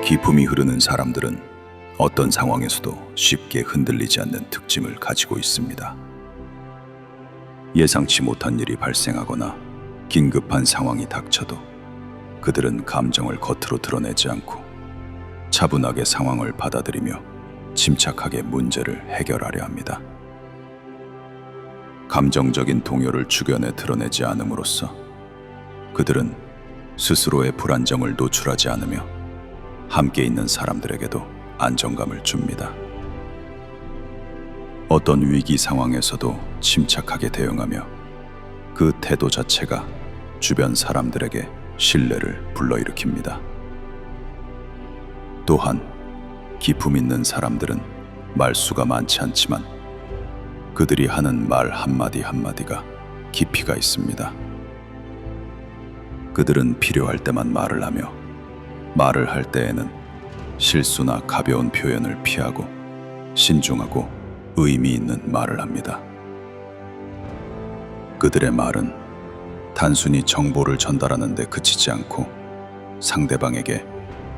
기품이 흐르는 사람들은 어떤 상황에서도 쉽게 흔들리지 않는 특징을 가지고 있습니다. 예상치 못한 일이 발생하거나 긴급한 상황이 닥쳐도 그들은 감정을 겉으로 드러내지 않고 차분하게 상황을 받아들이며 침착하게 문제를 해결하려 합니다. 감정적인 동요를 주변에 드러내지 않음으로써 그들은 스스로의 불안정을 노출하지 않으며 함께 있는 사람들에게도 안정감을 줍니다. 어떤 위기 상황에서도 침착하게 대응하며 그 태도 자체가 주변 사람들에게 신뢰를 불러일으킵니다. 또한 기품 있는 사람들은 말수가 많지 않지만 그들이 하는 말 한마디 한마디가 깊이가 있습니다. 그들은 필요할 때만 말을 하며 말을 할 때에는 실수나 가벼운 표현을 피하고 신중하고 의미 있는 말을 합니다. 그들의 말은 단순히 정보를 전달하는 데 그치지 않고 상대방에게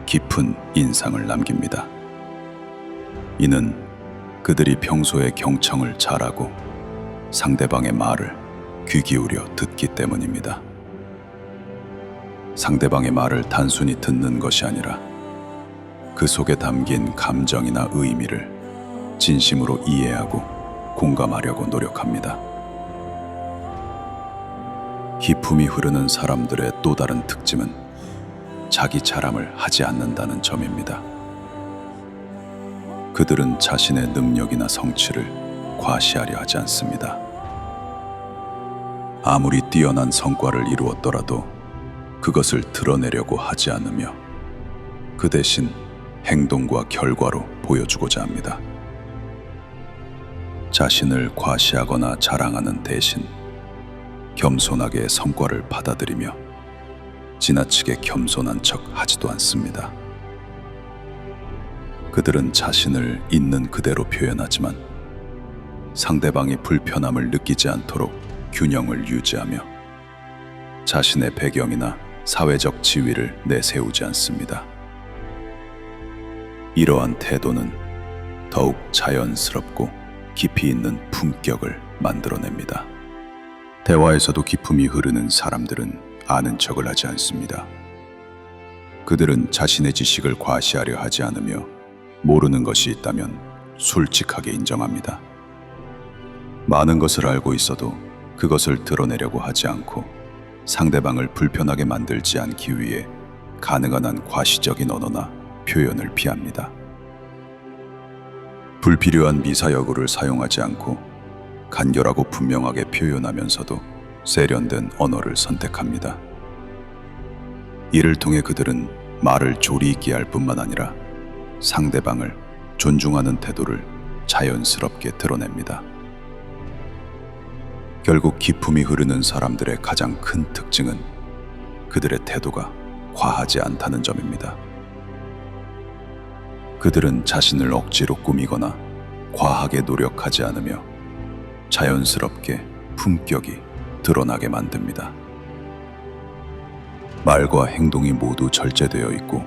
깊은 인상을 남깁니다. 이는 그들이 평소에 경청을 잘하고 상대방의 말을 귀 기울여 듣기 때문입니다. 상대방의 말을 단순히 듣는 것이 아니라 그 속에 담긴 감정이나 의미를 진심으로 이해하고 공감하려고 노력합니다. 기품이 흐르는 사람들의 또 다른 특징은 자기 자랑을 하지 않는다는 점입니다. 그들은 자신의 능력이나 성취를 과시하려 하지 않습니다. 아무리 뛰어난 성과를 이루었더라도 그것을 드러내려고 하지 않으며 그 대신 행동과 결과로 보여주고자 합니다. 자신을 과시하거나 자랑하는 대신 겸손하게 성과를 받아들이며 지나치게 겸손한 척 하지도 않습니다. 그들은 자신을 있는 그대로 표현하지만 상대방이 불편함을 느끼지 않도록 균형을 유지하며 자신의 배경이나 사회적 지위를 내세우지 않습니다. 이러한 태도는 더욱 자연스럽고 깊이 있는 품격을 만들어냅니다. 대화에서도 기품이 흐르는 사람들은 아는 척을 하지 않습니다. 그들은 자신의 지식을 과시하려 하지 않으며 모르는 것이 있다면 솔직하게 인정합니다. 많은 것을 알고 있어도 그것을 드러내려고 하지 않고 상대방을 불편하게 만들지 않기 위해 가능한 한 과시적인 언어나 표현을 피합니다. 불필요한 미사여구를 사용하지 않고 간결하고 분명하게 표현하면서도 세련된 언어를 선택합니다. 이를 통해 그들은 말을 조리 있게 할 뿐만 아니라 상대방을 존중하는 태도를 자연스럽게 드러냅니다. 결국 기품이 흐르는 사람들의 가장 큰 특징은 그들의 태도가 과하지 않다는 점입니다. 그들은 자신을 억지로 꾸미거나 과하게 노력하지 않으며 자연스럽게 품격이 드러나게 만듭니다. 말과 행동이 모두 절제되어 있고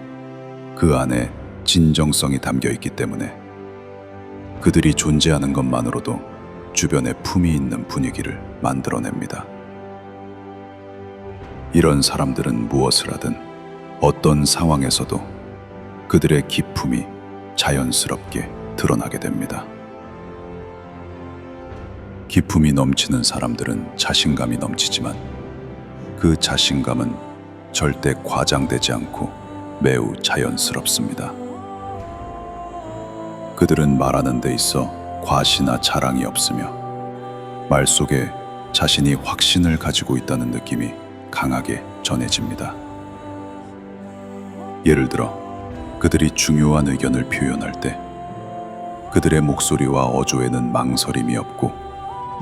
그 안에 진정성이 담겨 있기 때문에 그들이 존재하는 것만으로도 주변에 품이 있는 분위기를 만들어냅니다. 이런 사람들은 무엇을 하든 어떤 상황에서도 그들의 기품이 자연스럽게 드러나게 됩니다. 기품이 넘치는 사람들은 자신감이 넘치지만 그 자신감은 절대 과장되지 않고 매우 자연스럽습니다. 그들은 말하는 데 있어 과시나 자랑이 없으며 말 속에 자신이 확신을 가지고 있다는 느낌이 강하게 전해집니다. 예를 들어 그들이 중요한 의견을 표현할 때 그들의 목소리와 어조에는 망설임이 없고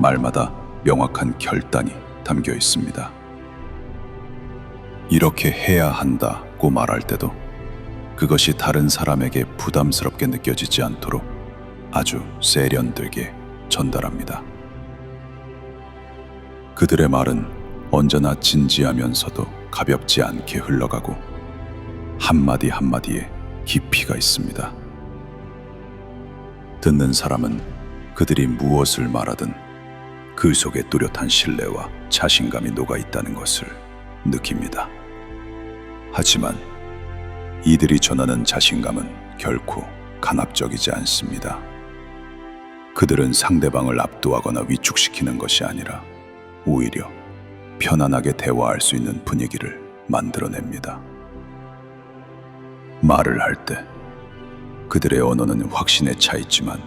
말마다 명확한 결단이 담겨 있습니다. 이렇게 해야 한다고 말할 때도 그것이 다른 사람에게 부담스럽게 느껴지지 않도록 아주 세련되게 전달합니다. 그들의 말은 언제나 진지하면서도 가볍지 않게 흘러가고 한마디 한마디에 깊이가 있습니다. 듣는 사람은 그들이 무엇을 말하든 그 속에 뚜렷한 신뢰와 자신감이 녹아 있다는 것을 느낍니다. 하지만 이들이 전하는 자신감은 결코 간합적이지 않습니다. 그들은 상대방을 압도하거나 위축시키는 것이 아니라 오히려 편안하게 대화할 수 있는 분위기를 만들어냅니다. 말을 할 때 그들의 언어는 확신에 차 있지만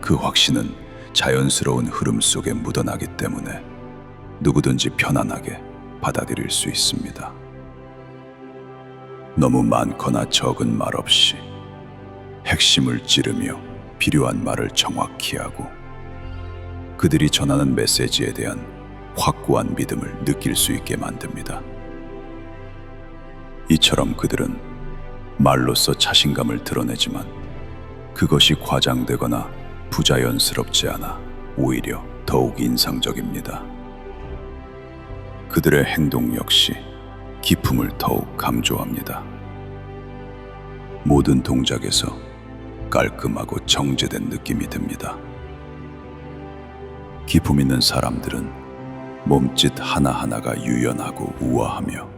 그 확신은 자연스러운 흐름 속에 묻어나기 때문에 누구든지 편안하게 받아들일 수 있습니다. 너무 많거나 적은 말 없이 핵심을 찌르며 필요한 말을 정확히 하고 그들이 전하는 메시지에 대한 확고한 믿음을 느낄 수 있게 만듭니다. 이처럼 그들은 말로써 자신감을 드러내지만 그것이 과장되거나 부자연스럽지 않아 오히려 더욱 인상적입니다. 그들의 행동 역시 기품을 더욱 강조합니다. 모든 동작에서 깔끔하고 정제된 느낌이 듭니다. 기품 있는 사람들은 몸짓 하나하나가 유연하고 우아하며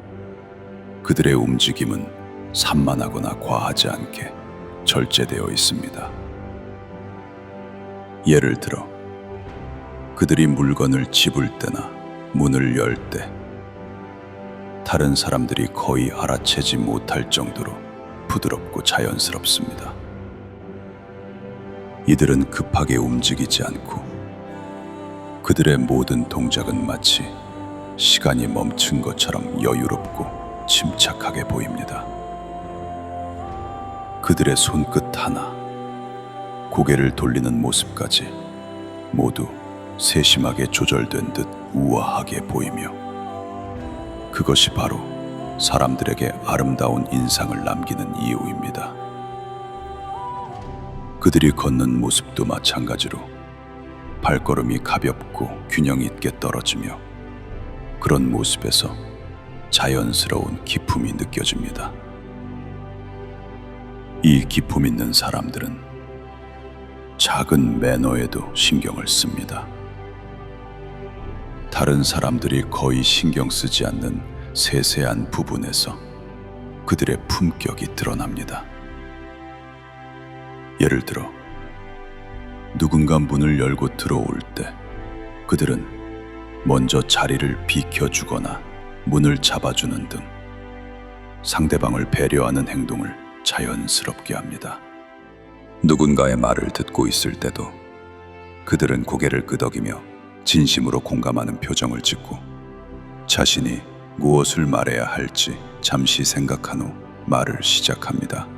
그들의 움직임은 산만하거나 과하지 않게 절제되어 있습니다. 예를 들어 그들이 물건을 집을 때나 문을 열 때 다른 사람들이 거의 알아채지 못할 정도로 부드럽고 자연스럽습니다. 이들은 급하게 움직이지 않고 그들의 모든 동작은 마치 시간이 멈춘 것처럼 여유롭고 침착하게 보입니다. 그들의 손끝 하나, 고개를 돌리는 모습까지 모두 세심하게 조절된 듯 우아하게 보이며 그것이 바로 사람들에게 아름다운 인상을 남기는 이유입니다. 그들이 걷는 모습도 마찬가지로 발걸음이 가볍고 균형 있게 떨어지며 그런 모습에서 자연스러운 기품이 느껴집니다. 이 기품 있는 사람들은 작은 매너에도 신경을 씁니다. 다른 사람들이 거의 신경 쓰지 않는 세세한 부분에서 그들의 품격이 드러납니다. 예를 들어 누군가 문을 열고 들어올 때 그들은 먼저 자리를 비켜주거나 문을 잡아주는 등 상대방을 배려하는 행동을 자연스럽게 합니다. 누군가의 말을 듣고 있을 때도 그들은 고개를 끄덕이며 진심으로 공감하는 표정을 짓고 자신이 무엇을 말해야 할지 잠시 생각한 후 말을 시작합니다.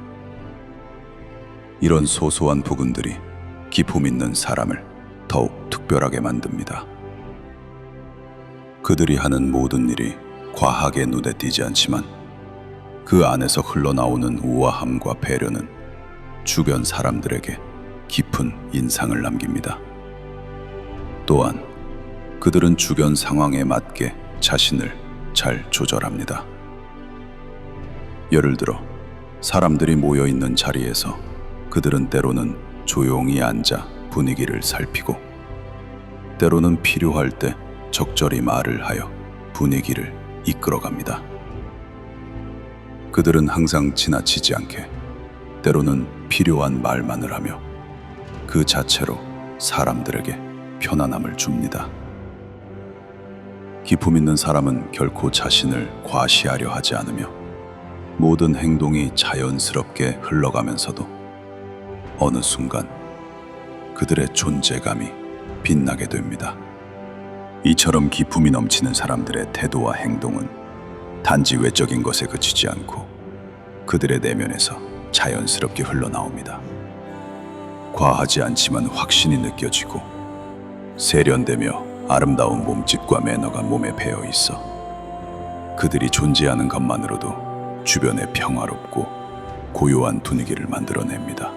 이런 소소한 부분들이 기품 있는 사람을 더욱 특별하게 만듭니다. 그들이 하는 모든 일이 과하게 눈에 띄지 않지만 그 안에서 흘러나오는 우아함과 배려는 주변 사람들에게 깊은 인상을 남깁니다. 또한 그들은 주변 상황에 맞게 자신을 잘 조절합니다. 예를 들어 사람들이 모여 있는 자리에서 그들은 때로는 조용히 앉아 분위기를 살피고 때로는 필요할 때 적절히 말을 하여 분위기를 이끌어갑니다. 그들은 항상 지나치지 않게 때로는 필요한 말만을 하며 그 자체로 사람들에게 편안함을 줍니다. 기품 있는 사람은 결코 자신을 과시하려 하지 않으며 모든 행동이 자연스럽게 흘러가면서도 어느 순간 그들의 존재감이 빛나게 됩니다. 이처럼 기품이 넘치는 사람들의 태도와 행동은 단지 외적인 것에 그치지 않고 그들의 내면에서 자연스럽게 흘러나옵니다. 과하지 않지만 확신이 느껴지고 세련되며 아름다운 몸짓과 매너가 몸에 배어 있어 그들이 존재하는 것만으로도 주변에 평화롭고 고요한 분위기를 만들어냅니다.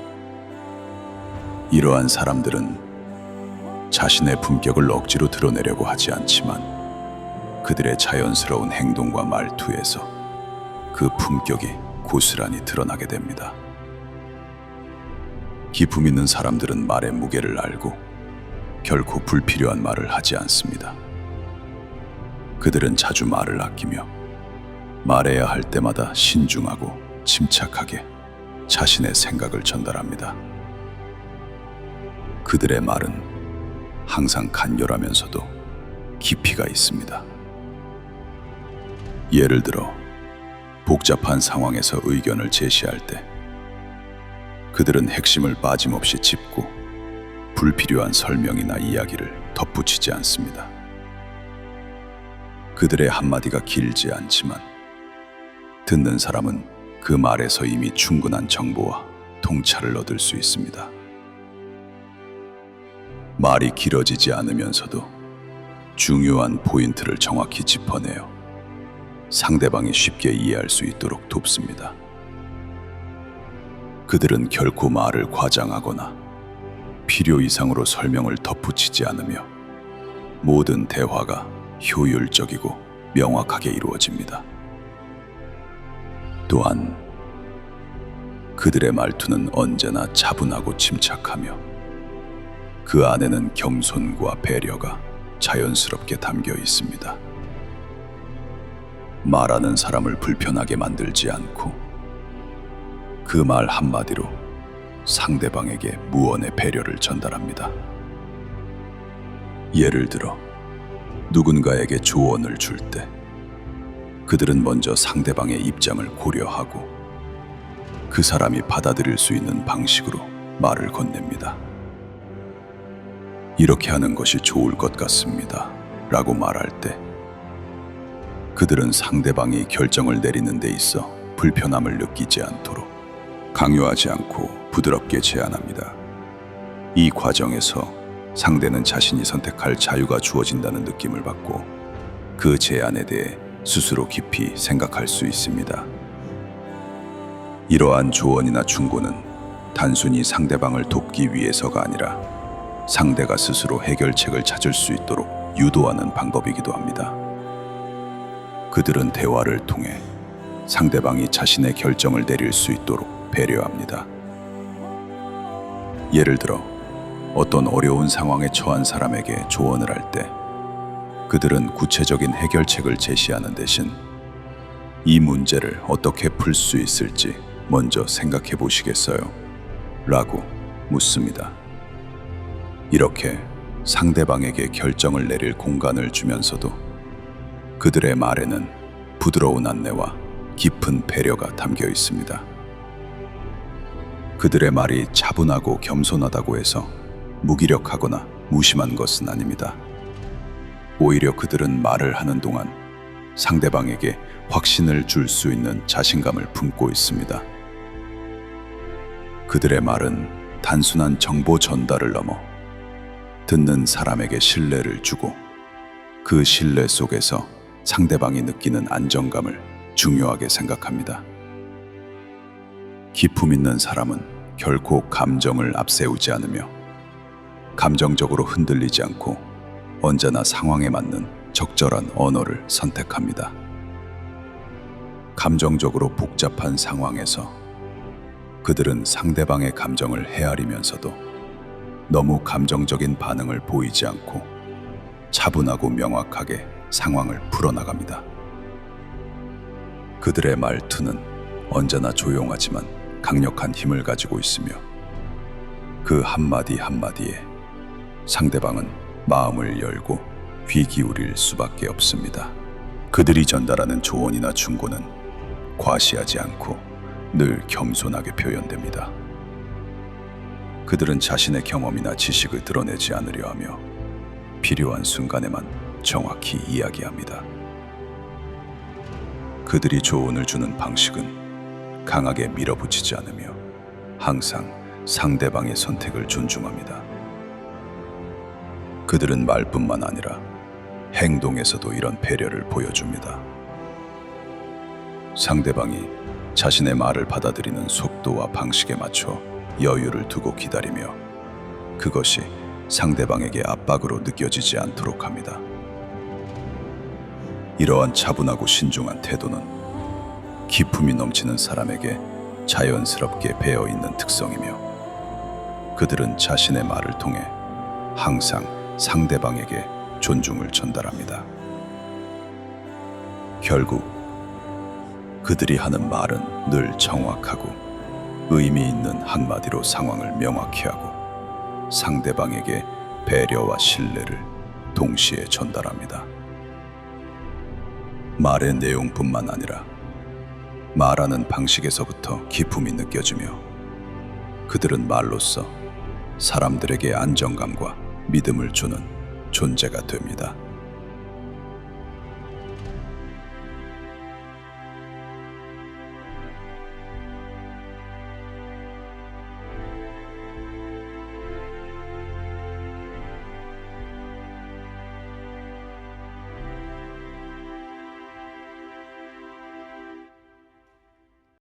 이러한 사람들은 자신의 품격을 억지로 드러내려고 하지 않지만 그들의 자연스러운 행동과 말투에서 그 품격이 고스란히 드러나게 됩니다. 기품 있는 사람들은 말의 무게를 알고 결코 불필요한 말을 하지 않습니다. 그들은 자주 말을 아끼며 말해야 할 때마다 신중하고 침착하게 자신의 생각을 전달합니다. 그들의 말은 항상 간결하면서도 깊이가 있습니다. 예를 들어 복잡한 상황에서 의견을 제시할 때 그들은 핵심을 빠짐없이 짚고 불필요한 설명이나 이야기를 덧붙이지 않습니다. 그들의 한마디가 길지 않지만 듣는 사람은 그 말에서 이미 충분한 정보와 통찰을 얻을 수 있습니다. 말이 길어지지 않으면서도 중요한 포인트를 정확히 짚어내어 상대방이 쉽게 이해할 수 있도록 돕습니다. 그들은 결코 말을 과장하거나 필요 이상으로 설명을 덧붙이지 않으며 모든 대화가 효율적이고 명확하게 이루어집니다. 또한 그들의 말투는 언제나 차분하고 침착하며 그 안에는 겸손과 배려가 자연스럽게 담겨 있습니다. 말하는 사람을 불편하게 만들지 않고 그 말 한마디로 상대방에게 무언의 배려를 전달합니다. 예를 들어 누군가에게 조언을 줄 때 그들은 먼저 상대방의 입장을 고려하고 그 사람이 받아들일 수 있는 방식으로 말을 건넵니다. 이렇게 하는 것이 좋을 것 같습니다. 라고 말할 때 그들은 상대방이 결정을 내리는 데 있어 불편함을 느끼지 않도록 강요하지 않고 부드럽게 제안합니다. 이 과정에서 상대는 자신이 선택할 자유가 주어진다는 느낌을 받고 그 제안에 대해 스스로 깊이 생각할 수 있습니다. 이러한 조언이나 충고는 단순히 상대방을 돕기 위해서가 아니라 상대가 스스로 해결책을 찾을 수 있도록 유도하는 방법이기도 합니다. 그들은 대화를 통해 상대방이 자신의 결정을 내릴 수 있도록 배려합니다. 예를 들어 어떤 어려운 상황에 처한 사람에게 조언을 할 때 그들은 구체적인 해결책을 제시하는 대신 이 문제를 어떻게 풀 수 있을지 먼저 생각해 보시겠어요? 라고 묻습니다. 이렇게 상대방에게 결정을 내릴 공간을 주면서도 그들의 말에는 부드러운 안내와 깊은 배려가 담겨 있습니다. 그들의 말이 차분하고 겸손하다고 해서 무기력하거나 무심한 것은 아닙니다. 오히려 그들은 말을 하는 동안 상대방에게 확신을 줄 수 있는 자신감을 품고 있습니다. 그들의 말은 단순한 정보 전달을 넘어 듣는 사람에게 신뢰를 주고 그 신뢰 속에서 상대방이 느끼는 안정감을 중요하게 생각합니다. 기품 있는 사람은 결코 감정을 앞세우지 않으며 감정적으로 흔들리지 않고 언제나 상황에 맞는 적절한 언어를 선택합니다. 감정적으로 복잡한 상황에서 그들은 상대방의 감정을 헤아리면서도 너무 감정적인 반응을 보이지 않고 차분하고 명확하게 상황을 풀어나갑니다. 그들의 말투는 언제나 조용하지만 강력한 힘을 가지고 있으며 그 한마디 한마디에 상대방은 마음을 열고 귀 기울일 수밖에 없습니다. 그들이 전달하는 조언이나 충고는 과시하지 않고 늘 겸손하게 표현됩니다. 그들은 자신의 경험이나 지식을 드러내지 않으려 하며 필요한 순간에만 정확히 이야기합니다. 그들이 조언을 주는 방식은 강하게 밀어붙이지 않으며 항상 상대방의 선택을 존중합니다. 그들은 말뿐만 아니라 행동에서도 이런 배려를 보여줍니다. 상대방이 자신의 말을 받아들이는 속도와 방식에 맞춰 여유를 두고 기다리며 그것이 상대방에게 압박으로 느껴지지 않도록 합니다. 이러한 차분하고 신중한 태도는 기품이 넘치는 사람에게 자연스럽게 배어 있는 특성이며 그들은 자신의 말을 통해 항상 상대방에게 존중을 전달합니다. 결국 그들이 하는 말은 늘 정확하고 의미 있는 한마디로 상황을 명확히 하고 상대방에게 배려와 신뢰를 동시에 전달합니다. 말의 내용뿐만 아니라 말하는 방식에서부터 기품이 느껴지며 그들은 말로써 사람들에게 안정감과 믿음을 주는 존재가 됩니다.